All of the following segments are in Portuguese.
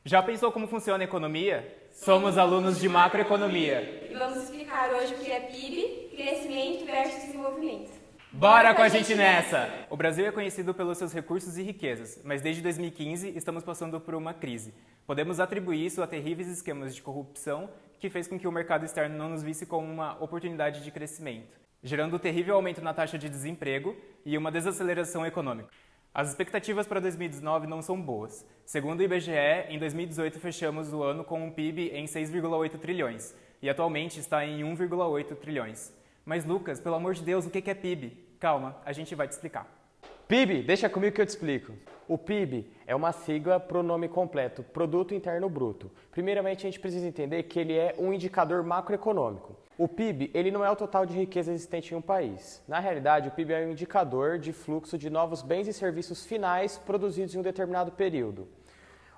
Já pensou como funciona a economia? Somos alunos de macroeconomia. E vamos explicar hoje o que é PIB, crescimento versus desenvolvimento. Bora com a gente nessa! O Brasil é conhecido pelos seus recursos e riquezas, mas desde 2015 estamos passando por uma crise. Podemos atribuir isso a terríveis esquemas de corrupção que fez com que o mercado externo não nos visse como uma oportunidade de crescimento, gerando um terrível aumento na taxa de desemprego e uma desaceleração econômica. As expectativas para 2019 não são boas. Segundo o IBGE, em 2018 fechamos o ano com um PIB em 6,8 trilhões e atualmente está em 1,8 trilhões. Mas Lucas, pelo amor de Deus, o que é PIB? Calma, a gente vai te explicar. PIB, deixa comigo que eu te explico. O PIB é uma sigla para o nome completo, Produto Interno Bruto. Primeiramente, a gente precisa entender que ele é um indicador macroeconômico. O PIB, ele não é o total de riqueza existente em um país. Na realidade, o PIB é um indicador de fluxo de novos bens e serviços finais produzidos em um determinado período.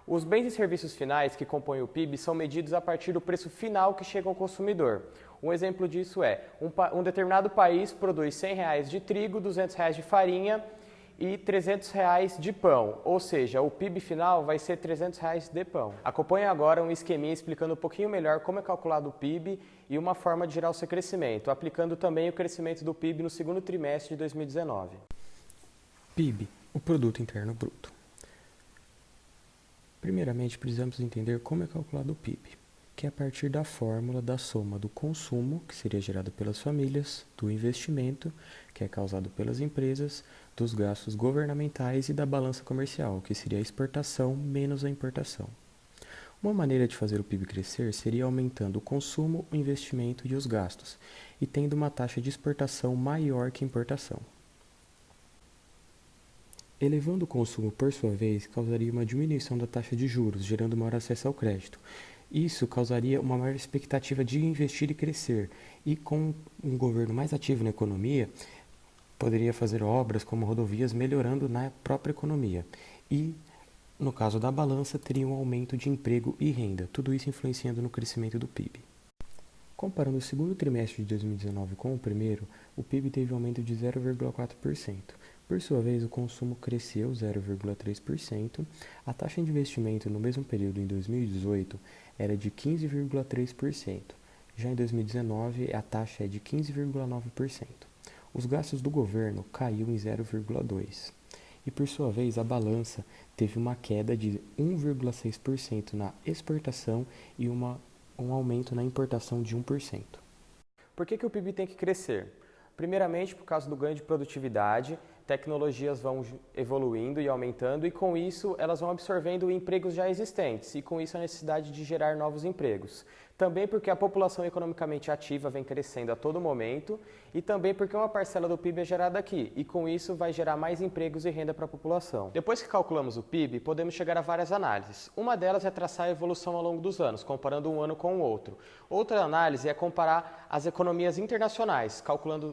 Os bens e serviços finais que compõem o PIB são medidos a partir do preço final que chega ao consumidor. Um exemplo disso é, um determinado país produz R$100 de trigo, R$200 de farinha e R$300 de pão, ou seja, o PIB final vai ser R$300 de pão. Acompanhe agora um esqueminha explicando um pouquinho melhor como é calculado o PIB e uma forma de gerar o seu crescimento, aplicando também o crescimento do PIB no segundo trimestre de 2019. PIB, o Produto Interno Bruto. Primeiramente, precisamos entender como é calculado o PIB, que é a partir da fórmula da soma do consumo, que seria gerado pelas famílias, do investimento, que é causado pelas empresas, dos gastos governamentais e da balança comercial, que seria a exportação menos a importação. Uma maneira de fazer o PIB crescer seria aumentando o consumo, o investimento e os gastos, e tendo uma taxa de exportação maior que a importação. Elevando o consumo, por sua vez, causaria uma diminuição da taxa de juros, gerando maior acesso ao crédito. Isso causaria uma maior expectativa de investir e crescer, e com um governo mais ativo na economia, poderia fazer obras como rodovias melhorando na própria economia. E, no caso da balança, teria um aumento de emprego e renda, tudo isso influenciando no crescimento do PIB. Comparando o segundo trimestre de 2019 com o primeiro, o PIB teve um aumento de 0,4%. Por sua vez, o consumo cresceu 0,3%. A taxa de investimento no mesmo período em 2018 era de 15,3%. Já em 2019, a taxa é de 15,9%. Os gastos do governo caiu em 0,2%. E por sua vez, a balança teve uma queda de 1,6% na exportação e um aumento na importação de 1%. Por que o PIB tem que crescer? Primeiramente, por causa do ganho de produtividade, tecnologias vão evoluindo e aumentando e com isso elas vão absorvendo empregos já existentes e com isso a necessidade de gerar novos empregos. Também porque a população economicamente ativa vem crescendo a todo momento e também porque uma parcela do PIB é gerada aqui e com isso vai gerar mais empregos e renda para a população. Depois que calculamos o PIB, podemos chegar a várias análises. Uma delas é traçar a evolução ao longo dos anos, comparando um ano com o outro. Outra análise é comparar as economias internacionais,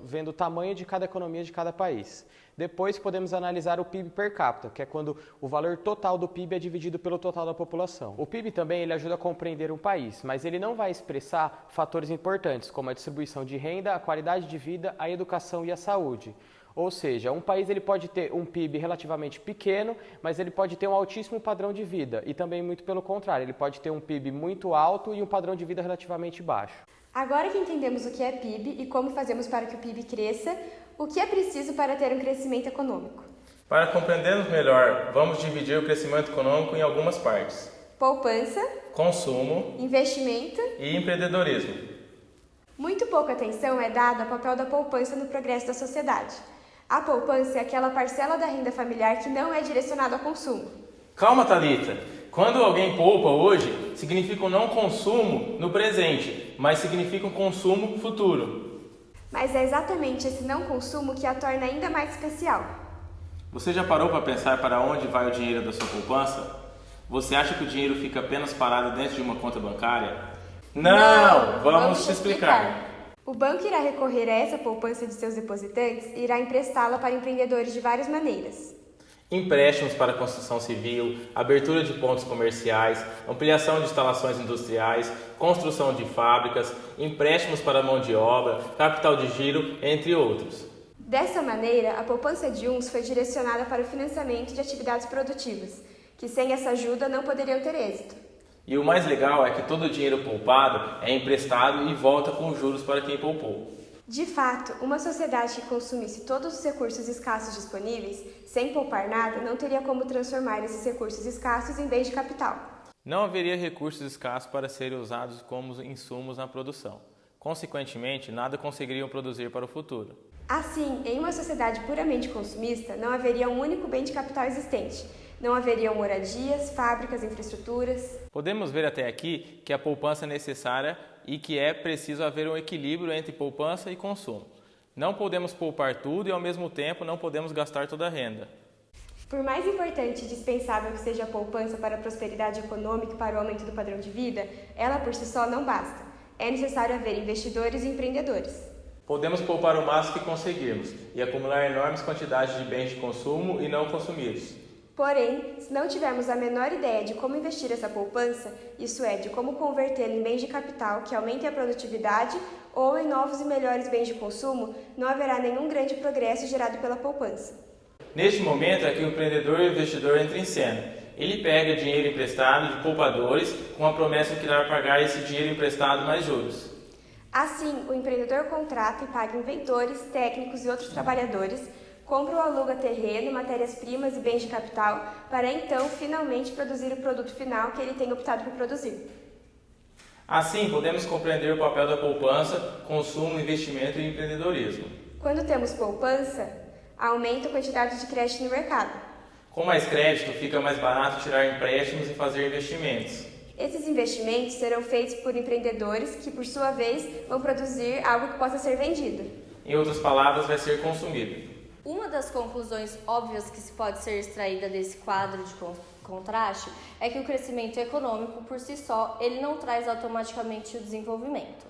vendo o tamanho de cada economia de cada país. Depois podemos analisar o PIB per capita, que é quando o valor total do PIB é dividido pelo total da população. O PIB também ele ajuda a compreender um país, mas ele não vai expressar fatores importantes, como a distribuição de renda, a qualidade de vida, a educação e a saúde. Ou seja, um país ele pode ter um PIB relativamente pequeno, mas ele pode ter um altíssimo padrão de vida. E também muito pelo contrário, ele pode ter um PIB muito alto e um padrão de vida relativamente baixo. Agora que entendemos o que é PIB e como fazemos para que o PIB cresça, o que é preciso para ter um crescimento econômico? Para compreendermos melhor, vamos dividir o crescimento econômico em algumas partes: Poupança, consumo, investimento e empreendedorismo. Muito pouca atenção é dada ao papel da poupança no progresso da sociedade. A poupança é aquela parcela da renda familiar que não é direcionada ao consumo. Calma, Thalita. Quando alguém poupa hoje, significa um não consumo no presente, mas significa um consumo futuro. Mas é exatamente esse não consumo que a torna ainda mais especial. Você já parou para pensar para onde vai o dinheiro da sua poupança? Você acha que o dinheiro fica apenas parado dentro de uma conta bancária? Não! Vamos te explicar. O banco irá recorrer a essa poupança de seus depositantes e irá emprestá-la para empreendedores de várias maneiras. Empréstimos para construção civil, abertura de pontos comerciais, ampliação de instalações industriais, construção de fábricas, empréstimos para mão de obra, capital de giro, entre outros. Dessa maneira, a poupança de uns foi direcionada para o financiamento de atividades produtivas, que sem essa ajuda não poderiam ter êxito. E o mais legal é que todo o dinheiro poupado é emprestado e volta com juros para quem poupou. De fato, uma sociedade que consumisse todos os recursos escassos disponíveis, sem poupar nada, não teria como transformar esses recursos escassos em bens de capital. Não haveria recursos escassos para serem usados como insumos na produção. Consequentemente, nada conseguiriam produzir para o futuro. Assim, em uma sociedade puramente consumista, não haveria um único bem de capital existente. Não haveriam moradias, fábricas, infraestruturas. Podemos ver até aqui que a poupança é necessária e que é preciso haver um equilíbrio entre poupança e consumo. Não podemos poupar tudo e, ao mesmo tempo, não podemos gastar toda a renda. Por mais importante e dispensável que seja a poupança para a prosperidade econômica e para o aumento do padrão de vida, ela por si só não basta. É necessário haver investidores e empreendedores. Podemos poupar o máximo que conseguirmos e acumular enormes quantidades de bens de consumo e não consumidos. Porém, se não tivermos a menor ideia de como investir essa poupança, isso é, de como convertê-la em bens de capital que aumentem a produtividade ou em novos e melhores bens de consumo, não haverá nenhum grande progresso gerado pela poupança. Neste momento é que o empreendedor e o investidor entram em cena. Ele pega dinheiro emprestado de poupadores com a promessa que irá pagar esse dinheiro emprestado mais juros. Assim, o empreendedor contrata e paga inventores, técnicos e outros trabalhadores, compra ou aluga terreno, matérias-primas e bens de capital para então, finalmente, produzir o produto final que ele tem optado por produzir. Assim, podemos compreender o papel da poupança, consumo, investimento e empreendedorismo. Quando temos poupança, aumenta a quantidade de crédito no mercado. Com mais crédito, fica mais barato tirar empréstimos e fazer investimentos. Esses investimentos serão feitos por empreendedores que, por sua vez, vão produzir algo que possa ser vendido. Em outras palavras, vai ser consumido. Uma das conclusões óbvias que se pode ser extraída desse quadro de contraste é que o crescimento econômico, por si só, ele não traz automaticamente o desenvolvimento.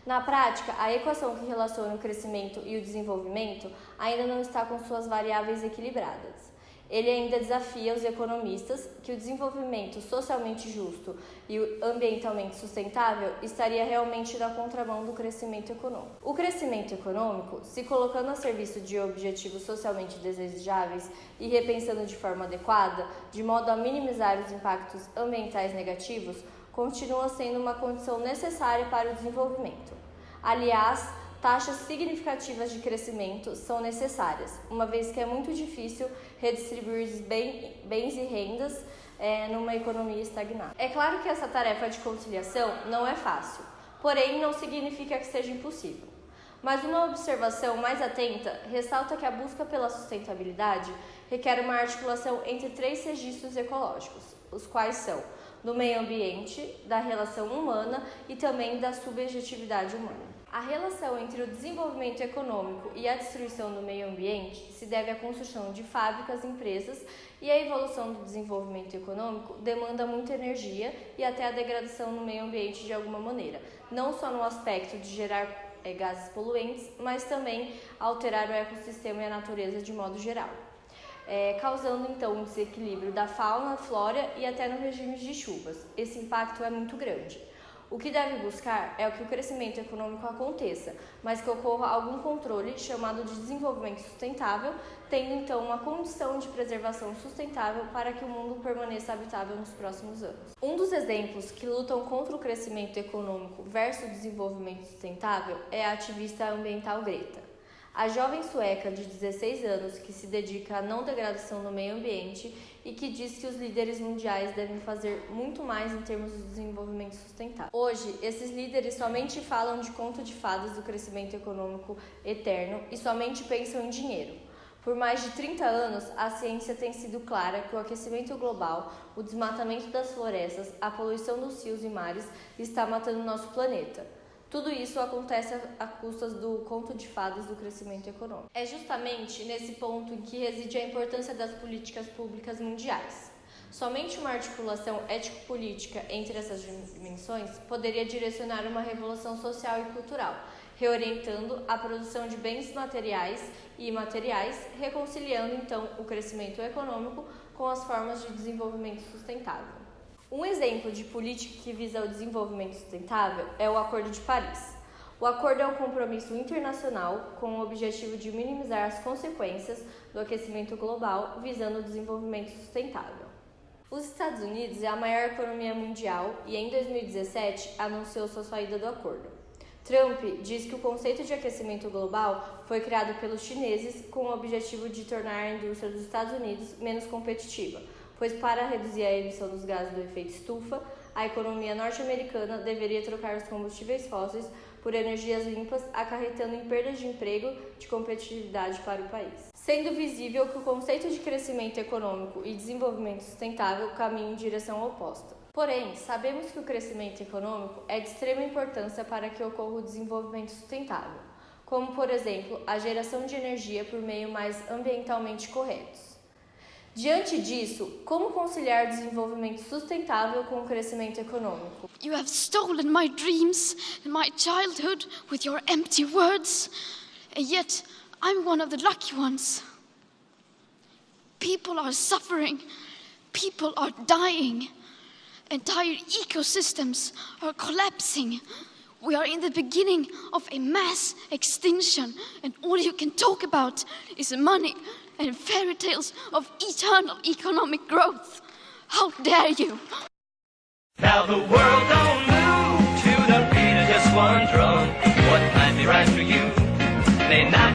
Na prática, a equação que relaciona o crescimento e o desenvolvimento ainda não está com suas variáveis equilibradas. Ele ainda desafia os economistas que o desenvolvimento socialmente justo e o ambientalmente sustentável estaria realmente na contramão do crescimento econômico. O crescimento econômico, se colocando a serviço de objetivos socialmente desejáveis e repensando de forma adequada, de modo a minimizar os impactos ambientais negativos, continua sendo uma condição necessária para o desenvolvimento. Aliás, taxas significativas de crescimento são necessárias, uma vez que é muito difícil redistribuir bens e rendas numa economia estagnada. É claro que essa tarefa de conciliação não é fácil, porém não significa que seja impossível. Mas uma observação mais atenta ressalta que a busca pela sustentabilidade requer uma articulação entre 3 registros ecológicos, os quais são do meio ambiente, da relação humana e também da subjetividade humana. A relação entre o desenvolvimento econômico e a destruição do meio ambiente se deve à construção de fábricas, empresas, e a evolução do desenvolvimento econômico demanda muita energia e até a degradação no meio ambiente de alguma maneira, não só no aspecto de gerar gases poluentes, mas também alterar o ecossistema e a natureza de modo geral, causando então um desequilíbrio da fauna, flora e até no regime de chuvas. Esse impacto é muito grande. O que deve buscar é que o crescimento econômico aconteça, mas que ocorra algum controle chamado de desenvolvimento sustentável, tendo então uma condição de preservação sustentável para que o mundo permaneça habitável nos próximos anos. Um dos exemplos que lutam contra o crescimento econômico versus o desenvolvimento sustentável é a ativista ambiental Greta. A jovem sueca de 16 anos que se dedica à não degradação no meio ambiente e que diz que os líderes mundiais devem fazer muito mais em termos de desenvolvimento sustentável. Hoje, esses líderes somente falam de conto de fadas do crescimento econômico eterno e somente pensam em dinheiro. Por mais de 30 anos, a ciência tem sido clara que o aquecimento global, o desmatamento das florestas, a poluição dos rios e mares está matando nosso planeta. Tudo isso acontece a custas do conto de fadas do crescimento econômico. É justamente nesse ponto em que reside a importância das políticas públicas mundiais. Somente uma articulação ético-política entre essas dimensões poderia direcionar uma revolução social e cultural, reorientando a produção de bens materiais e imateriais, reconciliando então o crescimento econômico com as formas de desenvolvimento sustentável. Um exemplo de política que visa o desenvolvimento sustentável é o Acordo de Paris. O acordo é um compromisso internacional com o objetivo de minimizar as consequências do aquecimento global, visando o desenvolvimento sustentável. Os Estados Unidos é a maior economia mundial e em 2017 anunciou sua saída do acordo. Trump diz que o conceito de aquecimento global foi criado pelos chineses com o objetivo de tornar a indústria dos Estados Unidos menos competitiva, pois para reduzir a emissão dos gases do efeito estufa, a economia norte-americana deveria trocar os combustíveis fósseis por energias limpas, acarretando em perdas de emprego de competitividade para o país. Sendo visível que o conceito de crescimento econômico e desenvolvimento sustentável caminham em direção oposta. Porém, sabemos que o crescimento econômico é de extrema importância para que ocorra o desenvolvimento sustentável, como, por exemplo, a geração de energia por meios mais ambientalmente corretos. Diante disso, como conciliar o desenvolvimento sustentável com o crescimento econômico? You have stolen my dreams and my childhood with your empty words, and yet I'm one of the lucky ones. People are suffering, people are dying, entire ecosystems are collapsing. We are in the beginning of a mass extinction, and all you can talk about is money and fairy tales of eternal economic growth. How dare you! Now the world